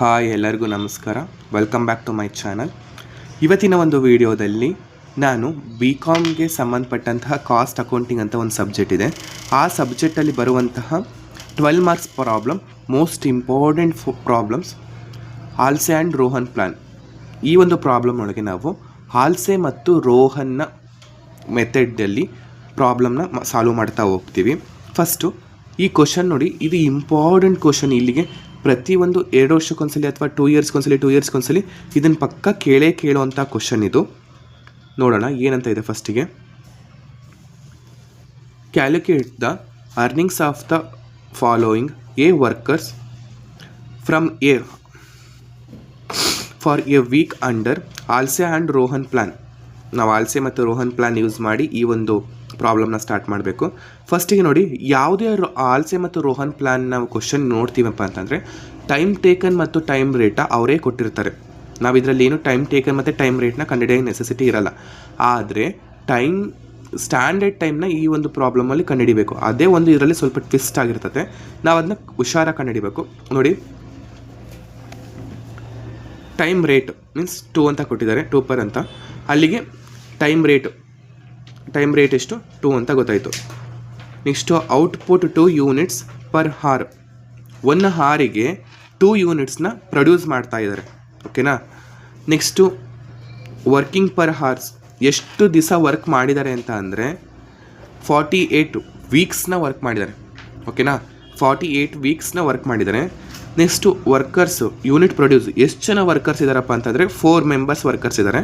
Hi ಎಲ್ಲರಿಗೂ ನಮಸ್ಕಾರ. Welcome back to my channel. ಇವತ್ತಿನ ಒಂದು ವಿಡಿಯೋದಲ್ಲಿ ನಾನು ಬಿ ಕಾಮ್ಗೆ ಸಂಬಂಧಪಟ್ಟಂತಹ ಕಾಸ್ಟ್ ಅಕೌಂಟಿಂಗ್ ಅಂತ ಒಂದು ಸಬ್ಜೆಕ್ಟ್ ಇದೆ. ಆ ಸಬ್ಜೆಕ್ಟಲ್ಲಿ ಬರುವಂತಹ 12 marks problem, most important problems, Halsey and Rowan plan. ಈ ಒಂದು ಪ್ರಾಬ್ಲಮ್ ಒಳಗೆ ನಾವು ಹಾಲ್ಸೆ ಮತ್ತು ರೋಹನ್ನ ಮೆಥಡಲ್ಲಿ ಪ್ರಾಬ್ಲಮ್ನ ಸಾಲ್ವ್ ಮಾಡ್ತಾ ಹೋಗ್ತೀವಿ. ಫಸ್ಟು ಈ ಕ್ವಶನ್ ನೋಡಿ, ಇದು ಇಂಪಾರ್ಟೆಂಟ್ ಕ್ವಶನ್. ಇಲ್ಲಿಗೆ ಪ್ರತಿಯೊಂದು 2 ವರ್ಷಕ್ಕೊಂದ್ಸಲಿ ಅಥವಾ 2 ಇಯರ್ಸ್ಗೊಂದ್ಸಲಿ ಇದನ್ನು ಪಕ್ಕ ಕೇಳುವಂಥ ಕ್ವಶನ್ ಇದು. ನೋಡೋಣ ಏನಂತ ಇದೆ. ಫಸ್ಟಿಗೆ calculate the earnings of the following a workers from a for a week under Halsey and Rowan plan. ನಾವು ಹಾಲ್ಸೆ ಮತ್ತು ರೋಹನ್ ಪ್ಲ್ಯಾನ್ ಯೂಸ್ ಮಾಡಿ ಈ ಒಂದು ಪ್ರಾಬ್ಲಮ್ನ ಸ್ಟಾರ್ಟ್ ಮಾಡಬೇಕು. ಫಸ್ಟಿಗೆ ನೋಡಿ, ಯಾವುದೇ ಹಾಲ್ಸೆ ಮತ್ತು ರೋಹನ್ ಪ್ಲ್ಯಾನ್ ನಾವು ಕ್ವಶನ್ ನೋಡ್ತೀವಪ್ಪ ಅಂತಂದರೆ ಟೈಮ್ ಟೇಕನ್ ಮತ್ತು ಟೈಮ್ ರೇಟ ಅವರೇ ಕೊಟ್ಟಿರ್ತಾರೆ. ನಾವು ಇದರಲ್ಲಿ ಏನು ಟೈಮ್ ಟೇಕನ್ ಮತ್ತು ಟೈಮ್ ರೇಟ್ನ ಕಂಡುಹಿಡಿಯೋ ನೆಸೆಸಿಟಿ ಇರಲ್ಲ. ಆದರೆ ಸ್ಟ್ಯಾಂಡರ್ಡ್ ಟೈಮ್ನ ಈ ಒಂದು ಪ್ರಾಬ್ಲಮಲ್ಲಿ ಕಂಡುಹಿಡಿಬೇಕು. ಅದೇ ಒಂದು ಇದರಲ್ಲಿ ಸ್ವಲ್ಪ ಟ್ವಿಸ್ಟ್ ಆಗಿರ್ತದೆ. ನಾವು ಅದನ್ನ ಹುಷಾರಾಗಿ ಕಂಡುಹಿಡಿಬೇಕು. ನೋಡಿ, ಟೈಮ್ ರೇಟ್ ಮೀನ್ಸ್ 2 ಅಂತ ಕೊಟ್ಟಿದ್ದಾರೆ, 2 per ಅಂತ. ಅಲ್ಲಿಗೆ ಟೈಮ್ ರೇಟ್ ಎಷ್ಟು 2 ಅಂತ ಗೊತ್ತಾಯಿತು. ನೆಕ್ಸ್ಟು ಔಟ್ಪುಟ್ 2 ಯೂನಿಟ್ಸ್ ಪರ್ ಹಾರ್. 1 ಹಾರಿಗೆ 2 ಯೂನಿಟ್ಸ್ನ ಪ್ರೊಡ್ಯೂಸ್ ಮಾಡ್ತಾ ಇದ್ದಾರೆ. ಓಕೆನಾ. ನೆಕ್ಸ್ಟು ವರ್ಕಿಂಗ್ ಪರ್ ಹಾರ್ಸ್, ಎಷ್ಟು ದಿವಸ ವರ್ಕ್ ಮಾಡಿದ್ದಾರೆ ಅಂತ ಅಂದರೆ 48 ವೀಕ್ಸ್ನ ವರ್ಕ್ ಮಾಡಿದ್ದಾರೆ. ಓಕೆನಾ, 48 ವೀಕ್ಸ್ನ ವರ್ಕ್ ಮಾಡಿದ್ದಾರೆ. ನೆಕ್ಸ್ಟು ವರ್ಕರ್ಸು ಯೂನಿಟ್ ಪ್ರೊಡ್ಯೂಸ್, ಎಷ್ಟು ಜನ ವರ್ಕರ್ಸ್ ಇದ್ದಾರಪ್ಪ ಅಂತಂದರೆ 4 ಮೆಂಬರ್ಸ್ ವರ್ಕರ್ಸ್ ಇದ್ದಾರೆ.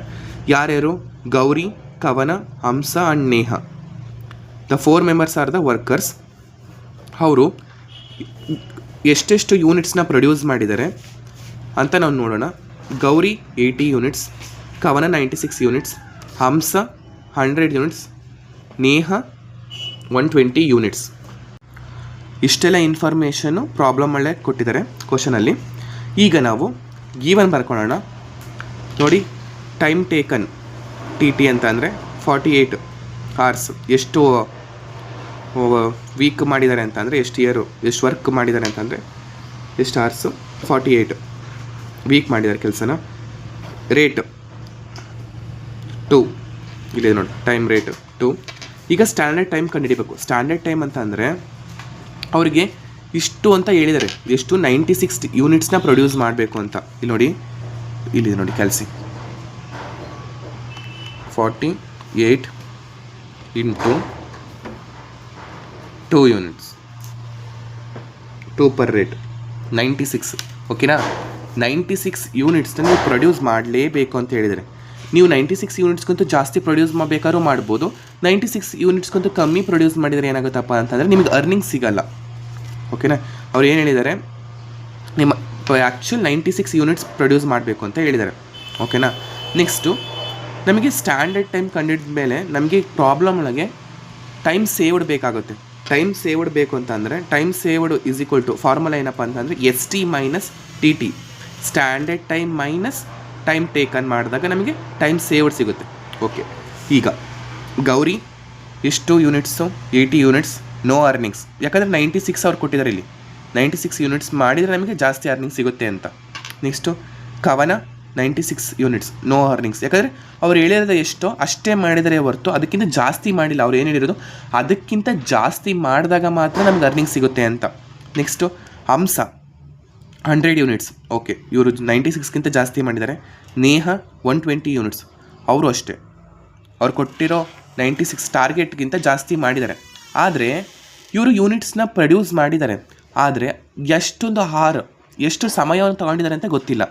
ಯಾರ್ಯಾರು? Gauri, Kavana, Hamsa and Neha. The 4 members are the workers. ಅವರು ಎಷ್ಟೆಷ್ಟು ಯೂನಿಟ್ಸ್ನ ಪ್ರೊಡ್ಯೂಸ್ ಮಾಡಿದ್ದಾರೆ ಅಂತ ನಾವು ನೋಡೋಣ. ಗೌರಿ 80 ಯೂನಿಟ್ಸ್, ಕವನ 96 ಯೂನಿಟ್ಸ್, ಹಂಸ 100 ಯೂನಿಟ್ಸ್, ನೇಹ 120 ಯೂನಿಟ್ಸ್. ಇಷ್ಟೆಲ್ಲ ಇನ್ಫಾರ್ಮೇಷನ್ನು ಪ್ರಾಬ್ಲಮ್ ಒಳ್ಳೆ ಕೊಟ್ಟಿದ್ದಾರೆ ಕ್ವಶನಲ್ಲಿ. ಈಗ ನಾವು ಗೀವನ್ ಬರ್ಕೊಳ್ಳೋಣ. ನೋಡಿ, ಟೈಮ್ ಟೇಕನ್ TT ಅಂತ ಅಂದರೆ 48 ಅವರ್ಸ್. ಎಷ್ಟು ವೀಕ್ ಮಾಡಿದ್ದಾರೆ ಅಂತ ಅಂದರೆ ಎಷ್ಟು ವರ್ಕ್ ಮಾಡಿದ್ದಾರೆ ಅಂತಂದರೆ ಎಷ್ಟು ಅವರ್ಸು 48 ವೀಕ್ ಮಾಡಿದ್ದಾರೆ ಕೆಲಸನ. ರೇಟ್ 2 ಇಲ್ಲಿದೆ ನೋಡಿ, ಟೈಮ್ ರೇಟ್ 2. ಈಗ ಸ್ಟ್ಯಾಂಡರ್ಡ್ ಟೈಮ್ ಕಂಡುಹಿಡಿಬೇಕು. ಸ್ಟ್ಯಾಂಡರ್ಡ್ ಟೈಮ್ ಅಂತ ಅಂದರೆ ಅವರಿಗೆ ಇಷ್ಟು ಅಂತ ಹೇಳಿದ್ದಾರೆ. ಎಷ್ಟು 96 ಯೂನಿಟ್ಸ್ನ ಪ್ರೊಡ್ಯೂಸ್ ಮಾಡಬೇಕು ಅಂತ. ಇಲ್ಲಿದೆ ನೋಡಿ ಕ್ಯಾಲ್ಸಿ. 48 ಇಂಟು 2 ಯೂನಿಟ್ಸ್, 2 per ರೇಟ್ 96. ಓಕೆನಾ. 96 ಯೂನಿಟ್ಸ್ನ ನೀವು ಪ್ರೊಡ್ಯೂಸ್ ಮಾಡಲೇಬೇಕು ಅಂತ ಹೇಳಿದರೆ, ನೀವು 96 ಯೂನಿಟ್ಸ್ಗಂತೂ ಜಾಸ್ತಿ ಪ್ರೊಡ್ಯೂಸ್ ಬೇಕಾದ್ರೂ ಮಾಡ್ಬೋದು. 96 ಯೂನಿಟ್ಸ್ಗಂತೂ ಕಮ್ಮಿ ಪ್ರೊಡ್ಯೂಸ್ ಮಾಡಿದರೆ ಏನಾಗುತ್ತಪ್ಪ ಅಂತಂದರೆ ನಿಮಗೆ ಅರ್ನಿಂಗ್ ಸಿಗಲ್ಲ. ಓಕೆನಾ. ಅವ್ರು ಏನು ಹೇಳಿದ್ದಾರೆ, ನಿಮ್ಮ ಆ್ಯಕ್ಚುಲ್ 96 ಯೂನಿಟ್ಸ್ ಪ್ರೊಡ್ಯೂಸ್ ಮಾಡಬೇಕು ಅಂತ ಹೇಳಿದ್ದಾರೆ. ಓಕೆನಾ. ನೆಕ್ಸ್ಟು ನಮಗೆ ಸ್ಟ್ಯಾಂಡರ್ಡ್ ಟೈಮ್ ಕಂಡಿದ್ದ ಮೇಲೆ ನಮಗೆ ಪ್ರಾಬ್ಲಮ್ ಒಳಗೆ ಟೈಮ್ ಸೇವ್ಡ್ ಬೇಕಾಗುತ್ತೆ. ಟೈಮ್ ಸೇವ್ಡ್ ಬೇಕು ಅಂತ ಅಂದರೆ time saved is equal to formula ಏನಪ್ಪ ಅಂತಂದರೆ ST minus TT. Standard time minus time taken ಮಾಡಿದಾಗ ನಮಗೆ ಟೈಮ್ ಸೇವ್ಡ್ ಸಿಗುತ್ತೆ. ಓಕೆ. ಈಗ ಗೌರಿ ಎಷ್ಟು ಯೂನಿಟ್ಸು? 80 units, no earnings. ಯಾಕಂದರೆ 96 ಅವ್ರು ಕೊಟ್ಟಿದ್ದಾರೆ. ಇಲ್ಲಿ 96 ಯೂನಿಟ್ಸ್ ಮಾಡಿದರೆ ನಮಗೆ ಜಾಸ್ತಿ ಅರ್ನಿಂಗ್ ಸಿಗುತ್ತೆ ಅಂತ. ನೆಕ್ಸ್ಟು ಕವನ 96 ಯೂನಿಟ್ಸ್, ನೋ ಅರ್ನಿಂಗ್ಸ್. ಯಾಕಂದರೆ ಅವ್ರು ಹೇಳಿರೋದು ಎಷ್ಟೋ ಅಷ್ಟೇ ಮಾಡಿದರೆ ಹೊರತು ಅದಕ್ಕಿಂತ ಜಾಸ್ತಿ ಮಾಡಿಲ್ಲ. ಅವ್ರು ಏನು ಹೇಳಿರೋದು ಅದಕ್ಕಿಂತ ಜಾಸ್ತಿ ಮಾಡಿದಾಗ ಮಾತ್ರ ನಮ್ಗೆ ಅರ್ನಿಂಗ್ ಸಿಗುತ್ತೆ ಅಂತ. ನೆಕ್ಸ್ಟು ಹಂಸ 100 ಯೂನಿಟ್ಸ್. ಓಕೆ, ಇವರು 96ಗಿಂತ ಜಾಸ್ತಿ ಮಾಡಿದ್ದಾರೆ. ನೇಹ 120 ಯೂನಿಟ್ಸ್, ಅವರು ಅಷ್ಟೇ. ಅವ್ರು ಕೊಟ್ಟಿರೋ 96 ಟಾರ್ಗೆಟ್ಗಿಂತ ಜಾಸ್ತಿ ಮಾಡಿದ್ದಾರೆ. ಆದರೆ ಇವರು ಯೂನಿಟ್ಸ್ನ ಪ್ರೊಡ್ಯೂಸ್ ಮಾಡಿದ್ದಾರೆ. ಆದರೆ ಎಷ್ಟು ಸಮಯವನ್ನು ತೊಗೊಂಡಿದ್ದಾರೆ ಅಂತ ಗೊತ್ತಿಲ್ಲ.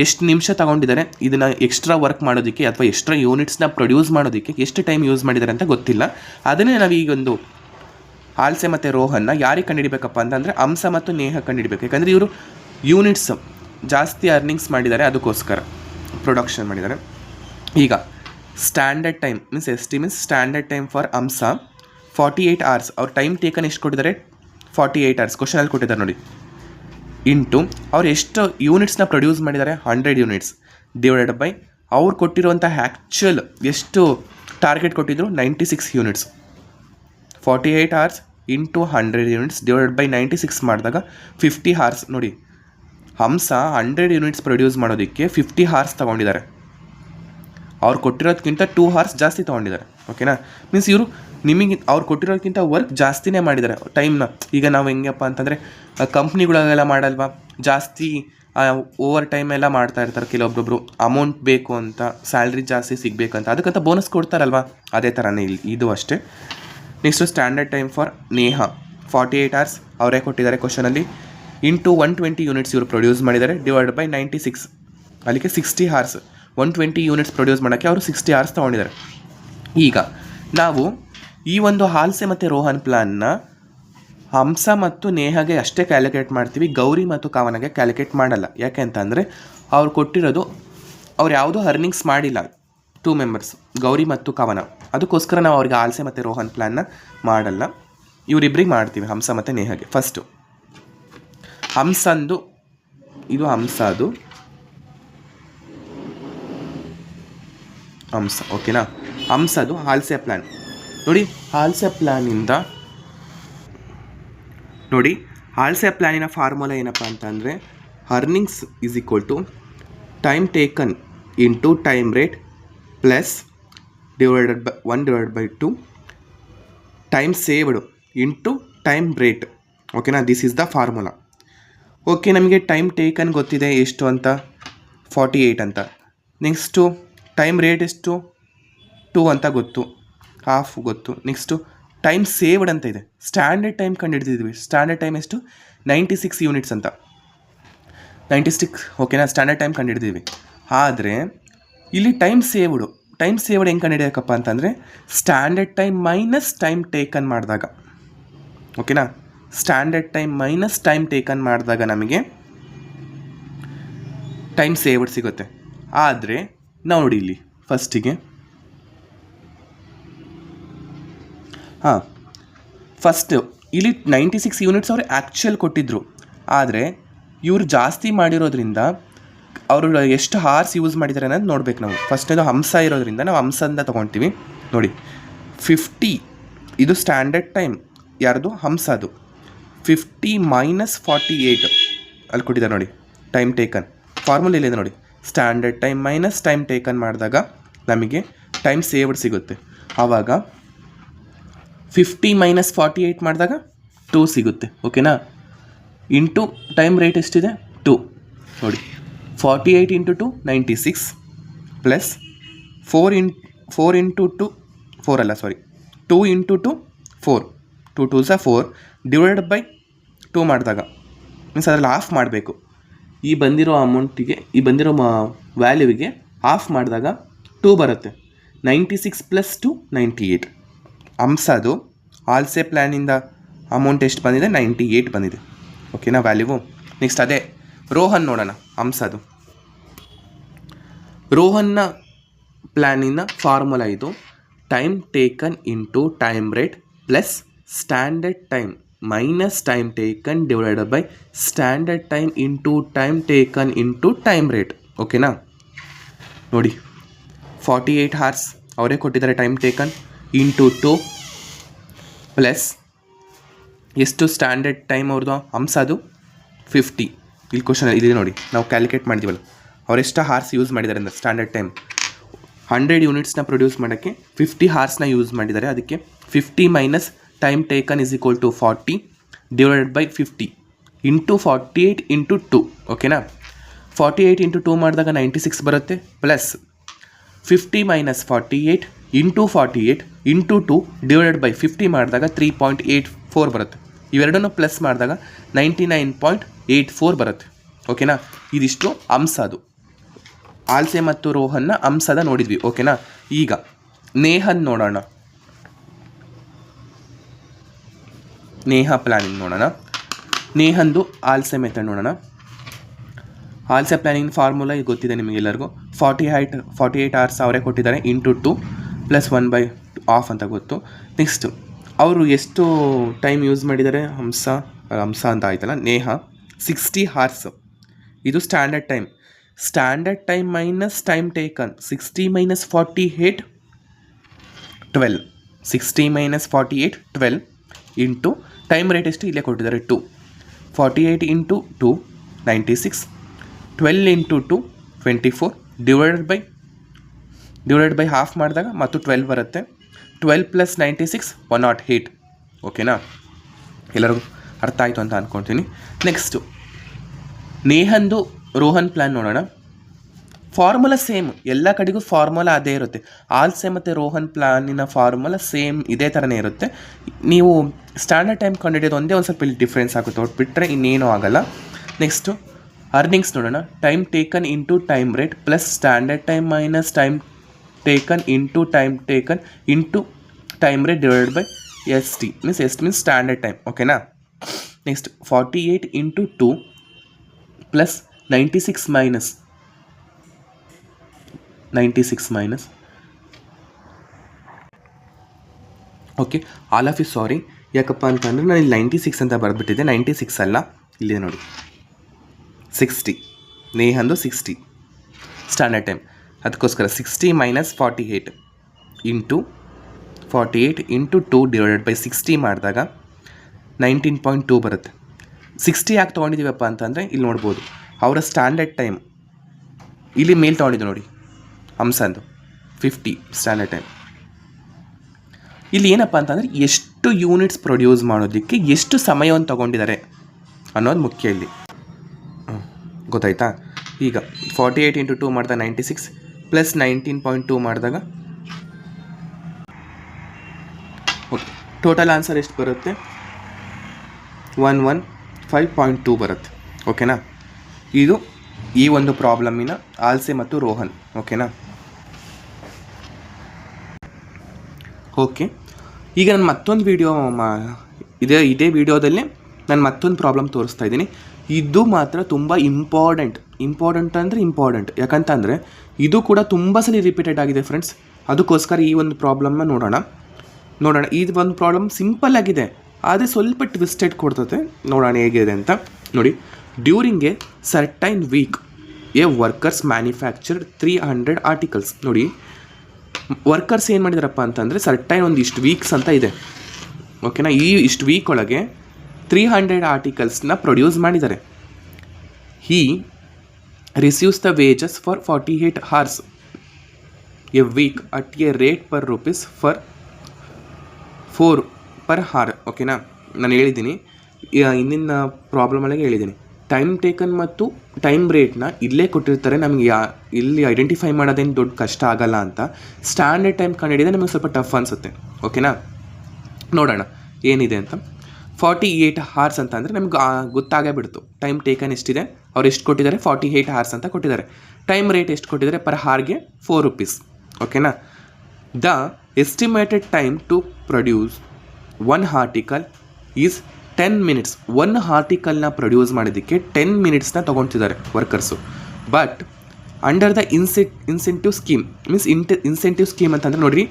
ಎಷ್ಟು ನಿಮಿಷ ತೊಗೊಂಡಿದ್ದಾರೆ ಇದನ್ನು ಎಕ್ಸ್ಟ್ರಾ ವರ್ಕ್ ಮಾಡೋದಕ್ಕೆ ಅಥವಾ ಎಕ್ಸ್ಟ್ರಾ ಯೂನಿಟ್ಸ್ನ ಪ್ರೊಡ್ಯೂಸ್ ಮಾಡೋದಕ್ಕೆ ಎಷ್ಟು ಟೈಮ್ ಯೂಸ್ ಮಾಡಿದ್ದಾರೆ ಅಂತ ಗೊತ್ತಿಲ್ಲ. ಅದನ್ನೇ ನಾವು ಈಗೊಂದು ಹಾಲ್ಸೆ ಮತ್ತು ರೋಹನ್ನ ಯಾರಿಗೆ ಕಂಡುಹಿಡಬೇಕಪ್ಪ ಅಂತಂದರೆ ಹಂಸ ಮತ್ತು ನೇಹ ಕಂಡುಹಿಡಬೇಕು. ಯಾಕಂದರೆ ಇವರು ಯೂನಿಟ್ಸ್ ಜಾಸ್ತಿ ಅರ್ನಿಂಗ್ಸ್ ಮಾಡಿದ್ದಾರೆ, ಅದಕ್ಕೋಸ್ಕರ ಪ್ರೊಡಕ್ಷನ್ ಮಾಡಿದ್ದಾರೆ. ಈಗ standard time means ST means standard time for Hamsa 48 hours. ಅವ್ರ ಟೈಮ್ ಟೇಕನ್ ಎಷ್ಟು ಕೊಟ್ಟಿದ್ದಾರೆ? 48 ಅವರ್ಸ್ ಕ್ವಶನಲ್ಲಿ ಕೊಟ್ಟಿದ್ದಾರೆ ನೋಡಿ. ಇಂಟು ಅವ್ರು ಎಷ್ಟು ಯೂನಿಟ್ಸ್ನ ಪ್ರೊಡ್ಯೂಸ್ ಮಾಡಿದ್ದಾರೆ? 100 ಯೂನಿಟ್ಸ್. ಡಿವೈಡೆಡ್ ಬೈ ಅವ್ರು ಕೊಟ್ಟಿರುವಂಥ ಆ್ಯಕ್ಚುಯಲ್ ಎಷ್ಟು ಟಾರ್ಗೆಟ್ ಕೊಟ್ಟಿದ್ರು? 96 units. 48 hours into 100 units divided by 96 ಮಾಡಿದಾಗ 50 ಅವರ್ಸ್. ನೋಡಿ, ಹಂಸ 100 ಯೂನಿಟ್ಸ್ ಪ್ರೊಡ್ಯೂಸ್ ಮಾಡೋದಕ್ಕೆ 50 ಹಾರ್ಸ್ ತೊಗೊಂಡಿದ್ದಾರೆ. ಅವ್ರು ಕೊಟ್ಟಿರೋದಕ್ಕಿಂತ 2 ಹಾರ್ಸ್ ಜಾಸ್ತಿ ತೊಗೊಂಡಿದ್ದಾರೆ. ಓಕೆನಾ? ಮೀನ್ಸ್ ಇವರು ನಿಮಗೆ ಅವ್ರು ಕೊಟ್ಟಿರೋದಕ್ಕಿಂತ ವರ್ಕ್ ಜಾಸ್ತಿನೇ ಮಾಡಿದ್ದಾರೆ ಟೈಮ್ನ. ಈಗ ನಾವು ಹೆಂಗಪ್ಪ ಅಂತಂದರೆ ಕಂಪ್ನಿಗಳಿಗೆಲ್ಲ ಮಾಡಲ್ವಾ, ಜಾಸ್ತಿ ಓವರ್ ಟೈಮ್ ಎಲ್ಲ ಮಾಡ್ತಾ ಇರ್ತಾರೆ ಕೆಲವೊಬ್ಬೊಬ್ರು, ಅಮೌಂಟ್ ಬೇಕು ಅಂತ, ಸ್ಯಾಲ್ರಿ ಜಾಸ್ತಿ ಸಿಗಬೇಕಂತ, ಅದಕ್ಕಂತ ಬೋನಸ್ ಕೊಡ್ತಾರಲ್ವ, ಅದೇ ಥರನೇ ಇದು ಅಷ್ಟೇ. Next standard time for Neha 48 hours ಅವರೇ ಕೊಟ್ಟಿದ್ದಾರೆ ಕ್ವಶನಲ್ಲಿ. ಇಂಟು 120 ಯೂನಿಟ್ಸ್ ಇವರು ಪ್ರೊಡ್ಯೂಸ್ ಮಾಡಿದ್ದಾರೆ, ಡಿವೈಡ್ ಬೈ 96, ಅಲ್ಲಿಗೆ 60 hours. 120 ಯೂನಿಟ್ಸ್ ಪ್ರೊಡ್ಯೂಸ್ ಮಾಡೋಕ್ಕೆ ಅವರು 60 hours ತೊಗೊಂಡಿದ್ದಾರೆ. ಈಗ ನಾವು ಈ ಒಂದು ಹಾಲ್ಸೆ ಮತ್ತು ರೋಹನ್ ಪ್ಲ್ಯಾನ್ನ ಹಂಸ ಮತ್ತು ನೇಹಾಗೆ ಅಷ್ಟೇ ಕ್ಯಾಲ್ಕುಲೇಟ್ ಮಾಡ್ತೀವಿ, ಗೌರಿ ಮತ್ತು ಕವನಗೆ ಕ್ಯಾಲ್ಕುಲೇಟ್ ಮಾಡಲ್ಲ. ಯಾಕೆ ಅಂತಂದರೆ ಅವ್ರು ಕೊಟ್ಟಿರೋದು, ಅವ್ರು ಯಾವುದೂ ಅರ್ನಿಂಗ್ಸ್ ಮಾಡಿಲ್ಲ 2 ಮೆಂಬರ್ಸ್, ಗೌರಿ ಮತ್ತು ಕವನ. ಅದಕ್ಕೋಸ್ಕರ ನಾವು ಅವ್ರಿಗೆ ಹಾಲ್ಸೆ ಮತ್ತು ರೋಹನ್ ಪ್ಲ್ಯಾನ್ನ ಮಾಡಲ್ಲ, ಇವರಿಬ್ಬರಿಗೆ ಮಾಡ್ತೀವಿ, ಹಂಸ ಮತ್ತು ನೇಹಾಗೆ. ಫಸ್ಟು ಹಂಸಂದು, ಇದು ಹಂಸದು ಹಂಸ, ಓಕೆನಾ? ಹಂಸದು ಹಾಲ್ಸೆ ಪ್ಲ್ಯಾನ್ ನೋಡಿ. ಹಾಲ್ಸೆ ಪ್ಲ್ಯಾನಿಂದ ನೋಡಿ, ಹಾಲ್ಸೆ ಪ್ಲ್ಯಾನಿನ ಫಾರ್ಮುಲಾ ಏನಪ್ಪ ಅಂತಂದರೆ earnings is equal to time taken into time rate plus divided by 1/2 time saved into time rate. ಓಕೆನಾ? This is the formula. Okay, ನಮಗೆ ಟೈಮ್ ಟೇಕನ್ ಗೊತ್ತಿದೆ ಎಷ್ಟು ಅಂತ, 48 ಅಂತ. ನೆಕ್ಸ್ಟು ಟೈಮ್ ರೇಟ್ ಎಷ್ಟು, 2 ಅಂತ ಗೊತ್ತು, ಹಾಫ್ ಗೊತ್ತು. ನೆಕ್ಸ್ಟು ಟೈಮ್ ಸೇವ್ಡ್ ಅಂತ ಇದೆ, ಸ್ಟ್ಯಾಂಡರ್ಡ್ ಟೈಮ್ ಕಂಡುಹಿಡಿದಿದ್ವಿ. ಸ್ಟ್ಯಾಂಡರ್ಡ್ ಟೈಮ್ ಎಷ್ಟು, 96 ಯೂನಿಟ್ಸ್ ಅಂತ, 96. ಓಕೆನಾ? ಸ್ಟ್ಯಾಂಡರ್ಡ್ ಟೈಮ್ ಕಂಡುಹಿಡಿದಿದ್ವಿ. ಆದರೆ ಇಲ್ಲಿ ಟೈಮ್ ಸೇವ್ಡ್ ಹೆಂಗೆ ಕಂಡುಹಿಡಿಯೋಕ್ಕಪ್ಪ ಅಂತಂದರೆ standard time minus time taken ಮಾಡಿದಾಗ. ಓಕೆನಾ? Standard time minus time taken ಮಾಡಿದಾಗ ನಮಗೆ ಟೈಮ್ ಸೇವ್ಡ್ ಸಿಗುತ್ತೆ. ಆದರೆ ನೋಡಿ ಇಲ್ಲಿ ಫಸ್ಟಿಗೆ, ಫಸ್ಟ್ ಇಲ್ಲಿ 96 ಯೂನಿಟ್ಸ್ ಅವರು ಆ್ಯಕ್ಚುಯಲ್ ಕೊಟ್ಟಿದ್ದರು. ಆದರೆ ಇವರು ಜಾಸ್ತಿ ಮಾಡಿರೋದ್ರಿಂದ ಅವರು ಎಷ್ಟು ಹಾರ್ಸ್ ಯೂಸ್ ಮಾಡಿದ್ದಾರೆ ಅನ್ನೋದು ನೋಡ್ಬೇಕು ನಾವು. ಫಸ್ಟೇದು ಹಂಸ ಇರೋದ್ರಿಂದ ನಾವು ಹಂಸದಿಂದ ತೊಗೊಳ್ತೀವಿ. ನೋಡಿ 50 ಇದು ಸ್ಟ್ಯಾಂಡರ್ಡ್ ಟೈಮ್, ಯಾರ್ದು, ಹಂಸದು. 50 ಮೈನಸ್ 48 ಅಲ್ಲಿ ಕೊಟ್ಟಿದ್ದಾರೆ ನೋಡಿ, ಟೈಮ್ ಟೇಕನ್ ಫಾರ್ಮುಲಾ ಇಲ್ಲಿದೆ ನೋಡಿ. Standard time minus time taken ಮಾಡಿದಾಗ ನಮಗೆ ಟೈಮ್ ಸೇವ್ಡ್ ಸಿಗುತ್ತೆ. ಆವಾಗ 50 ಮೈನಸ್ 48 ಮಾಡಿದಾಗ 2 ಸಿಗುತ್ತೆ. ಓಕೆನಾ? ಇಂಟು ಟೈಮ್ ರೇಟ್ ಎಷ್ಟಿದೆ, 2 ನೋಡಿ. 48 ಇಂಟು 2 96 ಪ್ಲಸ್ 4 ಇಂಟು 2 4 ಅಲ್ಲ ಸಾರಿ 2 ಇಂಟು 2 4, 2 2s 4 ಡಿವೈಡೆಡ್ ಬೈ 2 ಮಾಡಿದಾಗ, ಮೀನ್ಸ್ ಅದರಲ್ಲಿ ಹಾಫ್ ಮಾಡಬೇಕು. ಈ ಬಂದಿರೋ ಅಮೌಂಟಿಗೆ, ಈ ಬಂದಿರೋ ವ್ಯಾಲ್ಯೂವಿಗೆ ಹಾಫ್ ಮಾಡಿದಾಗ 2 ಬರುತ್ತೆ. 96 ಪ್ಲಸ್ 2 98. ಹಂಸದು ಹಾಲ್ಸೆ ಪ್ಲ್ಯಾನಿಂದ ಅಮೌಂಟ್ ಎಷ್ಟು ಬಂದಿದೆ, 98 ಬಂದಿದೆ. ಓಕೆನಾ ವ್ಯಾಲ್ಯೂವು? ನೆಕ್ಸ್ಟ್ ಅದೇ ರೋಹನ್ ನೋಡೋಣ. ಹಂಸದು ರೋಹನ್ನ ಪ್ಲ್ಯಾನಿನ ಫಾರ್ಮುಲಾ ಇದು, time taken into time rate plus standard time minus time taken divided by standard time into time taken into time rate. ಓಕೆನಾ? ನೋಡಿ 48 hours ಅವರೇ ಕೊಟ್ಟಿದ್ದಾರೆ ಟೈಮ್ ಟೇಕನ್, ಇಂಟು 2 ಪ್ಲಸ್ ಎಷ್ಟು ಸ್ಟ್ಯಾಂಡರ್ಡ್ ಟೈಮ್ ಅವ್ರದ್ದು ಹಂಸದು 50. ಇಲ್ಲಿ ಕ್ವಶನ್ ಇದೆ ನೋಡಿ, ನಾವು ಕ್ಯಾಲ್ಕುಲೇಟ್ ಮಾಡಿದ್ದೀವಲ್ಲ, ಅವರೆಷ್ಟು ಹಾರ್ಸ್ ಯೂಸ್ ಮಾಡಿದ್ದಾರೆ ಅಂದರೆ ಸ್ಟ್ಯಾಂಡರ್ಡ್ ಟೈಮ್ 100 ಯೂನಿಟ್ಸ್ನ ಪ್ರೊಡ್ಯೂಸ್ ಮಾಡೋಕ್ಕೆ 50 ಹಾರ್ಸ್ನ ಯೂಸ್ ಮಾಡಿದ್ದಾರೆ. ಅದಕ್ಕೆ 50 minus time taken is equal to 40 divided by 50 into 48 into 2. ಓಕೆನಾ? 48 ಇಂಟು 2 ಮಾಡಿದಾಗ 96 ಬರುತ್ತೆ, plus 50 minus 48 into 48 into 2 divided by 50 ಮಾಡಿದಾಗ 3.84 ಬರುತ್ತೆ. ಇವೆರಡನ್ನು ಪ್ಲಸ್ ಮಾಡಿದಾಗ 99.84 ಬರುತ್ತೆ. ಓಕೆನಾ? ಇದಿಷ್ಟು ಹಂಸದು. ಹಾಲ್ಸೆ ಮತ್ತು ರೋಹನ್ನ ಹಂಸದ ನೋಡಿದ್ವಿ. ಓಕೆನಾ? ಈಗ ನೇಹನ್ ನೋಡೋಣ. ನೇಹಾ ಪ್ಲ್ಯಾನಿಂಗ್ ನೋಡೋಣ. ನೇಹಂದು ಹಾಲ್ಸೆ ಮೆಥಡ್ ನೋಡೋಣ. ಹಾಲ್ಸೆ ಪ್ಲ್ಯಾನಿಂಗ್ ಫಾರ್ಮುಲಾ ಇದು ಗೊತ್ತಿದೆ ನಿಮಗೆಲ್ಲರಿಗೂ. 48 hours ಅವರೇ ಕೊಟ್ಟಿದ್ದಾರೆ, ಇಂಟು 2 ಪ್ಲಸ್ 1/2 ಅಂತ ಗೊತ್ತು. ನೆಕ್ಸ್ಟ್ ಅವರು ಎಷ್ಟು ಟೈಮ್ ಯೂಸ್ ಮಾಡಿದ್ದಾರೆ, ಹಂಸ ಅಂತ ಆಯ್ತಲ್ಲ, ನೇಹಾ 60 hours. ಇದು standard time. Standard time minus time taken 60 minus 48 12, 60 minus 48 12 into time rate ಎಷ್ಟು ಇಲ್ಲೇ ಕೊಟ್ಟಿದ್ದಾರೆ 2. 48 into 2 96 12 into 2 24 divided by half ಮಾಡಿದಾಗ ಮತ್ತು 12 ಬರುತ್ತೆ. 12 ಪ್ಲಸ್ 96 108. ಓಕೆನಾ, ಎಲ್ಲರಿಗೂ ಅರ್ಥ ಆಯಿತು ಅಂತ ಅಂದ್ಕೊಳ್ತೀನಿ. ನೆಕ್ಸ್ಟು ನೇಹಂದು ರೋಹನ್ ಪ್ಲ್ಯಾನ್ ನೋಡೋಣ. ಫಾರ್ಮುಲಾ ಸೇಮ್, ಎಲ್ಲ ಕಡೆಗೂ ಫಾರ್ಮುಲಾ ಅದೇ ಇರುತ್ತೆ. ಆಲ್ಸೆ ಮತ್ತು ರೋಹನ್ ಪ್ಲ್ಯಾನಿನ ಫಾರ್ಮುಲಾ ಸೇಮ್ ಇದೇ ಥರನೇ ಇರುತ್ತೆ. ನೀವು ಸ್ಟ್ಯಾಂಡರ್ಡ್ ಟೈಮ್ ಕಂಡುಹಿಡಿಯೋದು ಒಂದೇ ಒಂದು ಸ್ವಲ್ಪ ಇಲ್ಲಿ ಡಿಫ್ರೆನ್ಸ್ ಆಗುತ್ತೆ, ಹೊರಟ್ಬಿಟ್ರೆ ಇನ್ನೇನೂ ಆಗಲ್ಲ. ನೆಕ್ಸ್ಟು ಅರ್ನಿಂಗ್ಸ್ ನೋಡೋಣ. Time taken into time rate plus standard time minus time taken into time rate divided by ST means standard time. ಓಕೆನಾ. Next 48 into 2 plus 96 minus okay, all of you sorry. ಯಾಕಪ್ಪ ಅಂತಂದರೆ ನಾನು ಇಲ್ಲಿ 96 ಅಂತ ಬರೆದ್ಬಿಟ್ಟಿದ್ದೆ, 96 ಅಲ್ಲ, ಇಲ್ಲಿದೆ ನೋಡಿ 60. ನೇಹಂದು 60 ಸ್ಟ್ಯಾಂಡರ್ಡ್ ಟೈಮ್, ಅದಕ್ಕೋಸ್ಕರ 60 ಮೈನಸ್ 48 ಇಂಟು 2 ಡಿವೈಡೆಡ್ ಬೈ 60 ಮಾಡಿದಾಗ 19.2 ಬರುತ್ತೆ. 60 ಯಾಕೆ ತೊಗೊಂಡಿದ್ದೀವಪ್ಪ ಅಂತಂದರೆ ಇಲ್ಲಿ ನೋಡ್ಬೋದು ಅವರ ಸ್ಟ್ಯಾಂಡರ್ಡ್ ಟೈಮ್ ಇಲ್ಲಿ ಮೇಲೆ ತೊಗೊಂಡಿದ್ದು ನೋಡಿ, ಹಂಸಂದು 50 ಸ್ಟ್ಯಾಂಡರ್ಡ್ ಟೈಮ್. ಇಲ್ಲಿ ಏನಪ್ಪ ಅಂತಂದರೆ ಎಷ್ಟು ಯೂನಿಟ್ಸ್ ಪ್ರೊಡ್ಯೂಸ್ ಮಾಡೋದಕ್ಕೆ ಎಷ್ಟು ಸಮಯವನ್ನು ತೊಗೊಂಡಿದ್ದಾರೆ ಅನ್ನೋದು ಮುಖ್ಯ ಇಲ್ಲಿ. ಗೊತ್ತಾಯ್ತಾ? ಈಗ 48 ಇಂಟು 2 ಮಾಡಿದಾಗ 96 ಪ್ಲಸ್ 19.2 ಮಾಡಿದಾಗ ಓಕೆ, ಟೋಟಲ್ ಆನ್ಸರ್ ಎಷ್ಟು ಬರುತ್ತೆ? 115.2 ಬರುತ್ತೆ. ಓಕೆನಾ, ಇದು ಈ ಒಂದು ಪ್ರಾಬ್ಲಮಿನ ಆಲ್ಸೆ ಮತ್ತು ರೋಹನ್. ಓಕೆನಾ. ಓಕೆ, ಈಗ ನಾನು ಮತ್ತೊಂದು ವಿಡಿಯೋ ಇದೇ ವಿಡಿಯೋದಲ್ಲಿ ನಾನು ಮತ್ತೊಂದು ಪ್ರಾಬ್ಲಮ್ ತೋರಿಸ್ತಾ ಇದ್ದೀನಿ. ಇದು ಮಾತ್ರ ತುಂಬ ಇಂಪಾರ್ಟೆಂಟ್ ಯಾಕಂತಂದರೆ ಇದು ಕೂಡ ತುಂಬ ಸಲ ರಿಪೀಟೆಡ್ ಆಗಿದೆ ಫ್ರೆಂಡ್ಸ್. ಅದಕ್ಕೋಸ್ಕರ ಈ ಒಂದು ಪ್ರಾಬ್ಲಮ್ನ ನೋಡೋಣ. ಈ ಒಂದು ಪ್ರಾಬ್ಲಮ್ ಸಿಂಪಲ್ ಆಗಿದೆ, ಆದರೆ ಸ್ವಲ್ಪ ಟ್ವಿಸ್ಟೆಡ್ ಕೊಡ್ತದೆ. ನೋಡೋಣ ಹೇಗಿದೆ ಅಂತ. ನೋಡಿ, during a certain week a workers manufactured 300 articles. ನೋಡಿ, ವರ್ಕರ್ಸ್ ಏನು ಮಾಡಿದಾರಪ್ಪ ಅಂತಂದರೆ ಸರ್ಟೈನ್ ಒಂದಿಷ್ಟು ವೀಕ್ಸ್ ಅಂತ ಇದೆ. ಓಕೆನಾ, ಇಷ್ಟು ವೀಕ್ ಒಳಗೆ 300 ಆರ್ಟಿಕಲ್ಸ್ನ ಪ್ರೊಡ್ಯೂಸ್ ಮಾಡಿದ್ದಾರೆ. He receives the wages for 48 hours a week at a rate per rupees for 4 per hour. ಓಕೆನಾ, ನಾನು ಹೇಳಿದ್ದೀನಿ ಹಿಂದಿನ ಪ್ರಾಬ್ಲಮಲ್ಲಿಗೆ ಹೇಳಿದ್ದೀನಿ. ಟೈಮ್ ಟೇಕನ್ ಮತ್ತು ಟೈಮ್ ರೇಟ್ನ ಇಲ್ಲೇ ಕೊಟ್ಟಿರ್ತಾರೆ, ನಮಗೆ ಇಲ್ಲಿ ಐಡೆಂಟಿಫೈ ಮಾಡೋದೇನು ದೊಡ್ಡ ಕಷ್ಟ ಆಗಲ್ಲ ಅಂತ. ಸ್ಟ್ಯಾಂಡರ್ಡ್ ಟೈಮ್ ಕಂಡುಹಿಡಿದ್ರೆ ನಮಗೆ ಸ್ವಲ್ಪ ಟಫ್ ಅನಿಸುತ್ತೆ. ಓಕೆನಾ, ನೋಡೋಣ ಏನಿದೆ ಅಂತ. 48 hours ಅಂತ ಅಂದರೆ ನಮ್ಗೆ ಗೊತ್ತಾಗೇ ಬಿಡ್ತು ಟೈಮ್ ಟೇಕನ್ ಎಷ್ಟಿದೆ, ಅವ್ರು ಎಷ್ಟು ಕೊಟ್ಟಿದ್ದಾರೆ, 48 hours ಅಂತ ಕೊಟ್ಟಿದ್ದಾರೆ. ಟೈಮ್ ರೇಟ್ ಎಷ್ಟು ಕೊಟ್ಟಿದ್ದಾರೆ, ಪರ್ ಹಾರ್ಗೆ 4 rupees. ಓಕೆನಾ. The estimated time to produce 1 article is 10 minutes. 1 articleನ ಪ್ರೊಡ್ಯೂಸ್ ಮಾಡೋದಕ್ಕೆ 10 minutesನ ತೊಗೊಳ್ತಿದ್ದಾರೆ workers. But under the incentive scheme means incentive scheme ಅಂತಂದರೆ ನೋಡಿರಿ,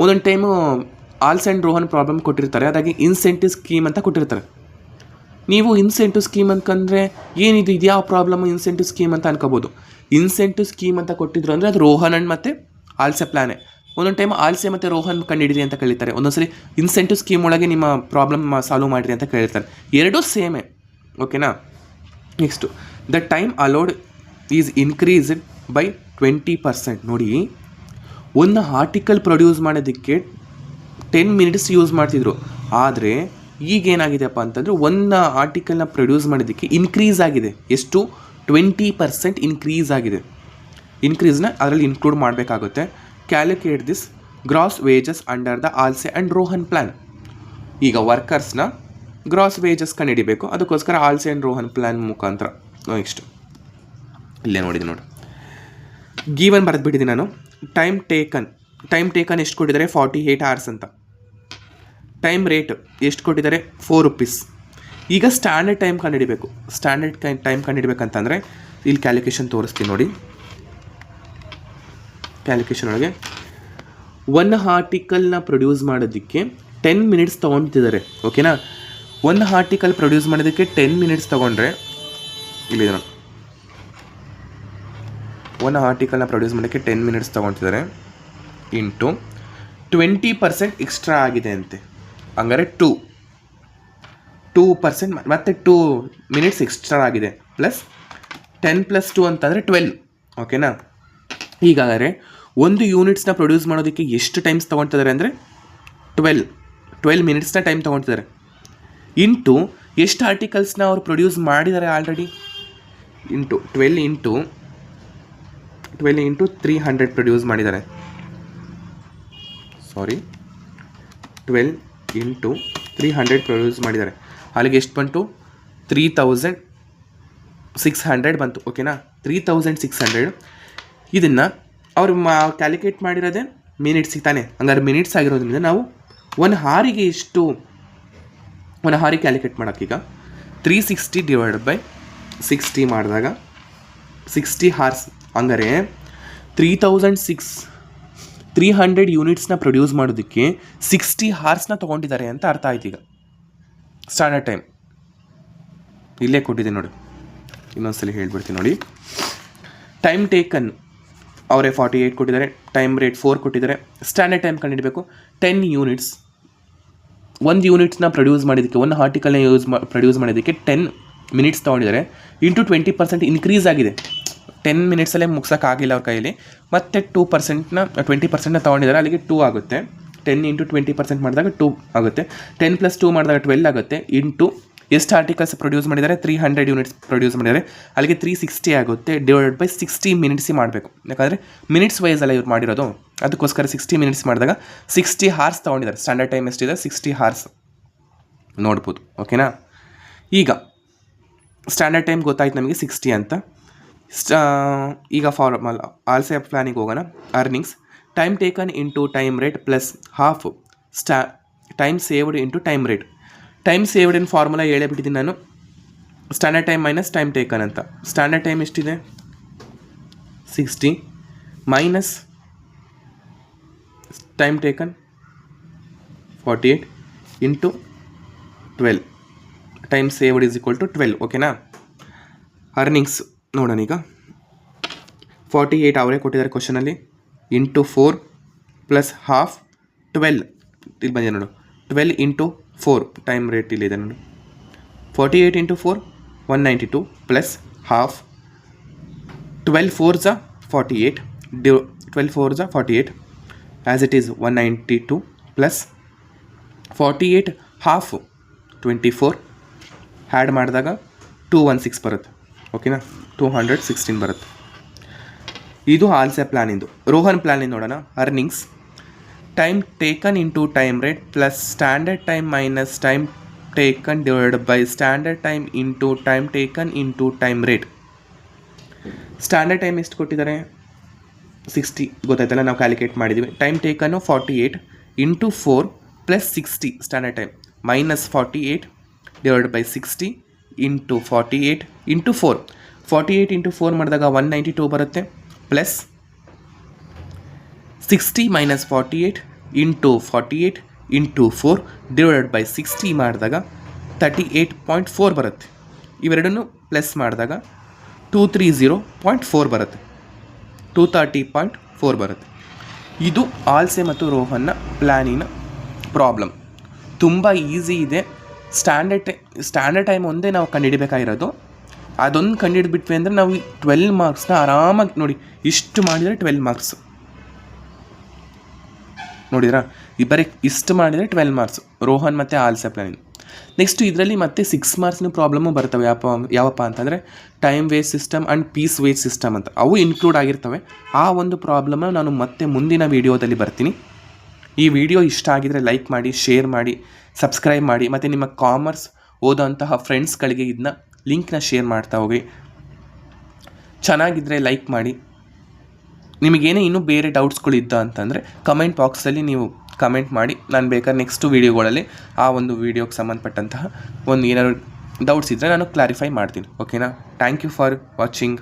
ಒಂದೊಂದು time Halsey and Rowan problem ಕೊಟ್ಟಿರ್ತಾರೆ, ಅದಾಗಿ ಇನ್ಸೆಂಟಿವ್ ಸ್ಕೀಮ್ ಅಂತ ಕೊಟ್ಟಿರ್ತಾರೆ. ನೀವು ಇನ್ಸೆಂಟಿವ್ ಸ್ಕೀಮ್ ಅಂತಂದರೆ ಏನಿದು, ಇದು ಯಾವ ಪ್ರಾಬ್ಲಮ್ಮು ಇನ್ಸೆಂಟಿವ್ ಸ್ಕೀಮ್ ಅಂತ ಅನ್ಕೋಬೋದು. ಇನ್ಸೆಂಟಿವ್ ಸ್ಕೀಮ್ ಅಂತ ಕೊಟ್ಟಿದ್ರು ಅಂದರೆ ಅದು ರೋಹನ್ ಆ್ಯಂಡ್ ಮತ್ತು ಆಲ್ಸೆ ಪ್ಲ್ಯಾನೆ. ಒಂದೊಂದು ಟೈಮ್ ಆಲ್ಸೆ ಮತ್ತು ರೋಹನ್ ಕಂಡಿಡಿರಿ ಅಂತ ಕೇಳ್ತಾರೆ, ಒಂದೊಂದ್ಸರಿ ಇನ್ಸೆಂಟಿವ್ ಸ್ಕೀಮ್ ಒಳಗೆ ನಿಮ್ಮ ಪ್ರಾಬ್ಲಮ್ ಸಾಲ್ವ್ ಮಾಡಿರಿ ಅಂತ ಕೇಳ್ತಾರೆ. ಎರಡೂ ಸೇಮೇ. ಓಕೆನಾ. Next the time allowed is increased by 20%. ನೋಡಿ, ಒಂದು ಆರ್ಟಿಕಲ್ ಪ್ರೊಡ್ಯೂಸ್ ಮಾಡೋದಕ್ಕೆ 10 minutes ಯೂಸ್ ಮಾಡ್ತಿದ್ರು, ಆದರೆ ಈಗೇನಾಗಿದೆಯಪ್ಪ ಅಂತಂದರೆ ಒಂದು ಆರ್ಟಿಕಲ್ನ ಪ್ರೊಡ್ಯೂಸ್ ಮಾಡೋದಕ್ಕೆ ಇನ್ಕ್ರೀಸ್ ಆಗಿದೆ. ಎಷ್ಟು? 20% ಇನ್ಕ್ರೀಸ್ ಆಗಿದೆ. ಇನ್ಕ್ರೀಸ್ನ ಅದರಲ್ಲಿ ಇನ್ಕ್ಲೂಡ್ ಮಾಡಬೇಕಾಗುತ್ತೆ. Calculate this gross wages under the Halsey and Rowan plan. ಈಗ ವರ್ಕರ್ಸ್ನ ಗ್ರಾಸ್ ವೇಜಸ್ ಕಂಡುಹಿಡಿಬೇಕು, ಅದಕ್ಕೋಸ್ಕರ ಆಲ್ಸೆ ಆ್ಯಂಡ್ ರೋಹನ್ ಪ್ಲ್ಯಾನ್ ಮುಖಾಂತರ. ನೆಕ್ಸ್ಟ್ ಇಲ್ಲೇ ನೋಡಿದೆ ನೋಡಿ, ಗೀವನ್ ಬರೆದ್ಬಿಟ್ಟಿದ್ದೀನಿ ನಾನು. ಟೈಮ್ ಟೇಕನ್ ಎಷ್ಟು ಕೊಟ್ಟಿದ್ದಾರೆ, 48 hours ಅಂತ. ಟೈಮ್ ರೇಟ್ ಎಷ್ಟು ಕೊಟ್ಟಿದ್ದಾರೆ, 4 rupees. ಈಗ ಸ್ಟ್ಯಾಂಡರ್ಡ್ ಟೈಮ್ ಕಂಡುಹಿಡಿಬೇಕು. ಸ್ಟ್ಯಾಂಡರ್ಡ್ ಟೈಮ್ ಕಂಡುಹಿಡಿಬೇಕಂತಂದರೆ ಇಲ್ಲಿ ಕ್ಯಾಲ್ಕುಲೇಷನ್ ತೋರಿಸ್ತೀನಿ ನೋಡಿ. ಕ್ಯಾಲ್ಕುಲೇಷನ್ ಒಳಗೆ 1 ಆರ್ಟಿಕಲ್ನ ಪ್ರೊಡ್ಯೂಸ್ ಮಾಡೋದಕ್ಕೆ 10 minutes ತೊಗೊತಿದ್ದಾರೆ. ಓಕೆನಾ. 1 ಆರ್ಟಿಕಲ್ ಪ್ರೊಡ್ಯೂಸ್ ಮಾಡೋದಕ್ಕೆ 10 minutes ತೊಗೊಂಡ್ರೆ ಇಲ್ಲಿ ನೋಡಿ, 1 ಆರ್ಟಿಕಲ್ನ ಪ್ರೊಡ್ಯೂಸ್ ಮಾಡೋಕ್ಕೆ 10 minutes ತೊಗೊತಿದ್ದಾರೆ ಇಂಟು 20% ಎಕ್ಸ್ಟ್ರಾ ಆಗಿದೆ ಅಂತೆ. ಹಂಗಾರೆ 2% ಮತ್ತು 2 minutes ಎಕ್ಸ್ಟ್ರಾ ಆಗಿದೆ, ಪ್ಲಸ್ 10+2 ಅಂತಂದರೆ 12. ಓಕೆನಾ? ಹೀಗಾದರೆ ಒಂದು ಯೂನಿಟ್ಸ್ನ ಪ್ರೊಡ್ಯೂಸ್ ಮಾಡೋದಕ್ಕೆ ಎಷ್ಟು ಟೈಮ್ಸ್ ತೊಗೊಳ್ತಿದ್ದಾರೆ ಅಂದರೆ 12 ಮಿನಿಟ್ಸ್ನ ಟೈಮ್ ತೊಗೊಳ್ತಿದ್ದಾರೆ. ಇಂಟು ಎಷ್ಟು ಆರ್ಟಿಕಲ್ಸ್ನ ಅವ್ರು ಪ್ರೊಡ್ಯೂಸ್ ಮಾಡಿದ್ದಾರೆ ಆಲ್ರೆಡಿ, ಇಂಟು 12 ಇಂಟು 300 ಪ್ರೊಡ್ಯೂಸ್ ಮಾಡಿದ್ದಾರೆ. 12 ಇಂಟು 300 ಪ್ರೊಡ್ಯೂಸ್ ಮಾಡಿದ್ದಾರೆ. ಅಲ್ಲಿಗೆ ಎಷ್ಟು ಬಂತು? 3600 ಬಂತು. ಓಕೆನಾ? 3600. ಇದನ್ನು ಅವರು ಕ್ಯಾಲ್ಕುಲೇಟ್ ಮಾಡಿರೋದೆ ಮಿನಿಟ್ಸಿಗೆ ತಾನೆ. ಹಂಗಾರೆ ಮಿನಿಟ್ಸ್ ಆಗಿರೋದ್ರಿಂದ ನಾವು 1 ಹಾರಿಗೆ ಎಷ್ಟು, 1 ಹಾರಿಗೆ ಕ್ಯಾಲ್ಕುಲೇಟ್ ಮಾಡೋಕ್ಕೀಗ 360/60 ಮಾಡಿದಾಗ 60 ಹಾರ್ಸ್. ಹಂಗಾರೆ 300 ಯೂನಿಟ್ಸ್ನ ಪ್ರೊಡ್ಯೂಸ್ ಮಾಡೋದಕ್ಕೆ 60 ಹಾರ್ಸ್ನ ತೊಗೊಂಡಿದ್ದಾರೆ ಅಂತ ಅರ್ಥ ಆಯ್ತು. ಈಗ ಸ್ಟ್ಯಾಂಡರ್ಡ್ ಟೈಮ್ ಇಲ್ಲೇ ಕೊಟ್ಟಿದೆ ನೋಡಿ, ಇನ್ನೊಂದ್ಸಲಿ ಹೇಳ್ಬಿಡ್ತೀನಿ ನೋಡಿ. ಟೈಮ್ ಟೇಕನ್ ಅವರೇ 48 ಕೊಟ್ಟಿದ್ದಾರೆ, ಟೈಮ್ ರೇಟ್ 4 ಕೊಟ್ಟಿದ್ದಾರೆ. ಸ್ಟ್ಯಾಂಡರ್ಡ್ ಟೈಮ್ ಕಂಡುಹಿಡಬೇಕು. 10 ಯೂನಿಟ್ಸ್, 1 ಯೂನಿಟ್ಸ್ನ ಪ್ರೊಡ್ಯೂಸ್ ಮಾಡಿದ್ದಕ್ಕೆ, 1 ಆರ್ಟಿಕಲ್ನ ಪ್ರೊಡ್ಯೂಸ್ ಮಾಡಿದ್ದಕ್ಕೆ 10 ಮಿನಿಟ್ಸ್ ತೊಗೊಂಡಿದ್ದಾರೆ. ಇಂಟು 20% ಇನ್ಕ್ರೀಸ್ ಆಗಿದೆ. 10 ಮಿನಿಟ್ಸಲ್ಲೇ ಮುಗ್ಸೋಕ್ಕಾಗಿಲ್ಲ ಅವ್ರ ಕೈಯಲ್ಲಿ. ಮತ್ತು 20%ನ ತೊಗೊಂಡಿದ್ದಾರೆ, ಅಲ್ಲಿಗೆ 2 ಆಗುತ್ತೆ. 10 ಇಂಟು 20% ಮಾಡಿದಾಗ 2 ಆಗುತ್ತೆ. 10+2 ಮಾಡಿದಾಗ 12 ಆಗುತ್ತೆ. ಇಂಟು ಎಷ್ಟು ಆರ್ಟಿಕಲ್ಸ್ ಪ್ರೊಡ್ಯೂಸ್ ಮಾಡಿದ್ದಾರೆ? 300 ಯೂನಿಟ್ಸ್ ಪ್ರೊಡ್ಯೂಸ್ ಮಾಡಿದ್ದಾರೆ, ಅಲ್ಲಿಗೆ 360 ಆಗುತ್ತೆ. ಡಿವೈಡೆಡ್ ಬೈ 60 ಮಿನಿಟ್ಸಿಗೆ ಮಾಡಬೇಕು. ಯಾಕಂದರೆ ಮಿನಿಟ್ಸ್ ವೈಸ್ ಅಲ್ಲ ಇವ್ರು ಮಾಡಿರೋದು, ಅದಕ್ಕೋಸ್ಕರ 60 ಮಿನಿಟ್ಸ್ ಮಾಡಿದಾಗ 60 ಹಾರ್ಸ್ ತೊಗೊಂಡಿದ್ದಾರೆ. ಸ್ಟ್ಯಾಂಡರ್ಡ್ ಟೈಮ್ ಎಷ್ಟಿದೆ? 60 ಹಾರ್ಸ್ ನೋಡ್ಬೋದು. ಓಕೆನಾ? ಈಗ ಸ್ಟ್ಯಾಂಡರ್ಡ್ ಟೈಮ್ ಗೊತ್ತಾಯ್ತು ನಮಗೆ 60 ಅಂತ. ಈಗ ಫಾರ್ಮಲ್ ಆಲ್ಸೆ ಪ್ಲಾನಿಗೆ ಹೋಗೋಣ. Earnings time taken into time rate plus half time saved into time rate. Time saved in formula ಹೇಳೇಬಿಟ್ಟಿದ್ದೀನಿ ನಾನು. Standard time minus time taken ಅಂತ. ಸ್ಟ್ಯಾಂಡರ್ಡ್ ಟೈಮ್ ಎಷ್ಟಿದೆ? 60 minus time taken 48 into 12. Time saved is equal to 12. ಓಕೆನಾ? Earnings ನೋಡೋಣ ಈಗ. 48 ಅವರೇ ಕೊಟ್ಟಿದ್ದಾರೆ ಕ್ವಶನಲ್ಲಿ. Into 4 plus half 12. ಇಲ್ಲಿ ಬಂದಿದೆ ನೋಡು, 12 ಇಂಟು 4 ಟೈಮ್ ರೇಟ್ ಇಲ್ಲಿದೆ ನೋಡಿ. 48 into 4 192 plus half 12 4s 48 12 4s 48 as it is 192 plus 48 half 24 add ಮಾಡಿದಾಗ 216 ಬರುತ್ತೆ. ಓಕೆನಾ? 216 ಬರುತ್ತೆ. ಇದು ಆಲ್ಸೆ ಪ್ಲ್ಯಾನಿಂದು. ರೋಹನ್ ಪ್ಲ್ಯಾನಿಂದ ನೋಡೋಣ. Earnings time taken into time rate plus standard time minus time taken divide by standard time into time taken into time rate. Standard time ಎಷ್ಟು ಕೊಟ್ಟಿದ್ದಾರೆ? 60 ಗೊತ್ತಾಯ್ತಲ್ಲ, ನಾವು ಕ್ಯಾಲ್ಕುಲೇಟ್ ಮಾಡಿದ್ದೀವಿ. ಟೈಮ್ ಟೇಕನ್ನು 48 into 4 plus 60 standard time minus 48 divide by 60 into 48 into 4. 48 into 4 ಮಾಡಿದಾಗ 192 ಬರುತ್ತೆ. Plus 60 minus 48 into 48 into 4 divided by 60 ಮಾಡಿದಾಗ 38.4 ಬರುತ್ತೆ. ಇವೆರಡನ್ನು ಪ್ಲಸ್ ಮಾಡಿದಾಗ 230.4 ಬರುತ್ತೆ. 230.4 ಬರುತ್ತೆ. ಇದು ಆಲ್ಸೆ ಮತ್ತು ರೋಹನ್ನ ಪ್ಲ್ಯಾನಿನ ಪ್ರಾಬ್ಲಮ್. ತುಂಬ ಈಸಿ ಇದೆ. ಸ್ಟ್ಯಾಂಡರ್ಡ್ ಟೈಮ್ ಒಂದೇ ನಾವು ಕಂಡುಹಿಡಬೇಕಾಗಿರೋದು. ಅದೊಂದು ಕಂಡುಹಿಡ್ಬಿಟ್ವಿ ಅಂದರೆ ನಾವು 12 ಮಾರ್ಕ್ಸ್ನ ಆರಾಮಾಗಿ ನೋಡಿ, ಇಷ್ಟು ಮಾಡಿದರೆ 12 ಮಾರ್ಕ್ಸ್ ನೋಡಿದ್ರಾ? ಬರೀ ಇಷ್ಟು ಮಾಡಿದರೆ 12 ಮಾರ್ಕ್ಸ್ ರೋಹನ್ ಮತ್ತು ಆಲ್ಸೆ ಪ್ಲ್ಯಾನಿಂಗ್. ನೆಕ್ಸ್ಟು ಇದರಲ್ಲಿ ಮತ್ತೆ 6 ಮಾರ್ಕ್ಸ್ನ ಪ್ರಾಬ್ಲಮ್ಮು ಬರ್ತವೆ. ಯಾವಪ್ಪ ಅಂತಂದರೆ time waste system and piece waste system ಅಂತ ಅವು ಇನ್ಕ್ಲೂಡ್ ಆಗಿರ್ತವೆ. ಆ ಒಂದು ಪ್ರಾಬ್ಲಮ್ನ ನಾನು ಮತ್ತೆ ಮುಂದಿನ ವೀಡಿಯೋದಲ್ಲಿ ಬರ್ತೀನಿ. ಈ ವಿಡಿಯೋ ಇಷ್ಟ ಆಗಿದರೆ ಲೈಕ್ ಮಾಡಿ, ಶೇರ್ ಮಾಡಿ, ಸಬ್ಸ್ಕ್ರೈಬ್ ಮಾಡಿ, ಮತ್ತು ನಿಮ್ಮ ಕಾಮರ್ಸ್ ಓದೋಂತಹ ಫ್ರೆಂಡ್ಸ್ಗಳಿಗೆ ಇದನ್ನ ಲಿಂಕ್ನ ಶೇರ್ ಮಾಡ್ತಾ ಹೋಗಿ. ಚೆನ್ನಾಗಿದ್ದರೆ ಲೈಕ್ ಮಾಡಿ. ನಿಮಗೇನೇ ಇನ್ನೂ ಬೇರೆ ಡೌಟ್ಸ್ಗಳು ಇದ್ದ ಅಂತಂದರೆ ಕಮೆಂಟ್ ಬಾಕ್ಸಲ್ಲಿ ನೀವು ಕಮೆಂಟ್ ಮಾಡಿ. ನಾನು ಬೇಕಾದ್ರೆ ನೆಕ್ಸ್ಟು ವೀಡಿಯೋಗಳಲ್ಲಿ ಆ ಒಂದು ವೀಡಿಯೋಗೆ ಸಂಬಂಧಪಟ್ಟಂತಹ ಒಂದು ಏನಾದ್ರು ಡೌಟ್ಸ್ ಇದ್ದರೆ ನಾನು ಕ್ಲಾರಿಫೈ ಮಾಡ್ತೀನಿ. ಓಕೆನಾ? Thank you for watching.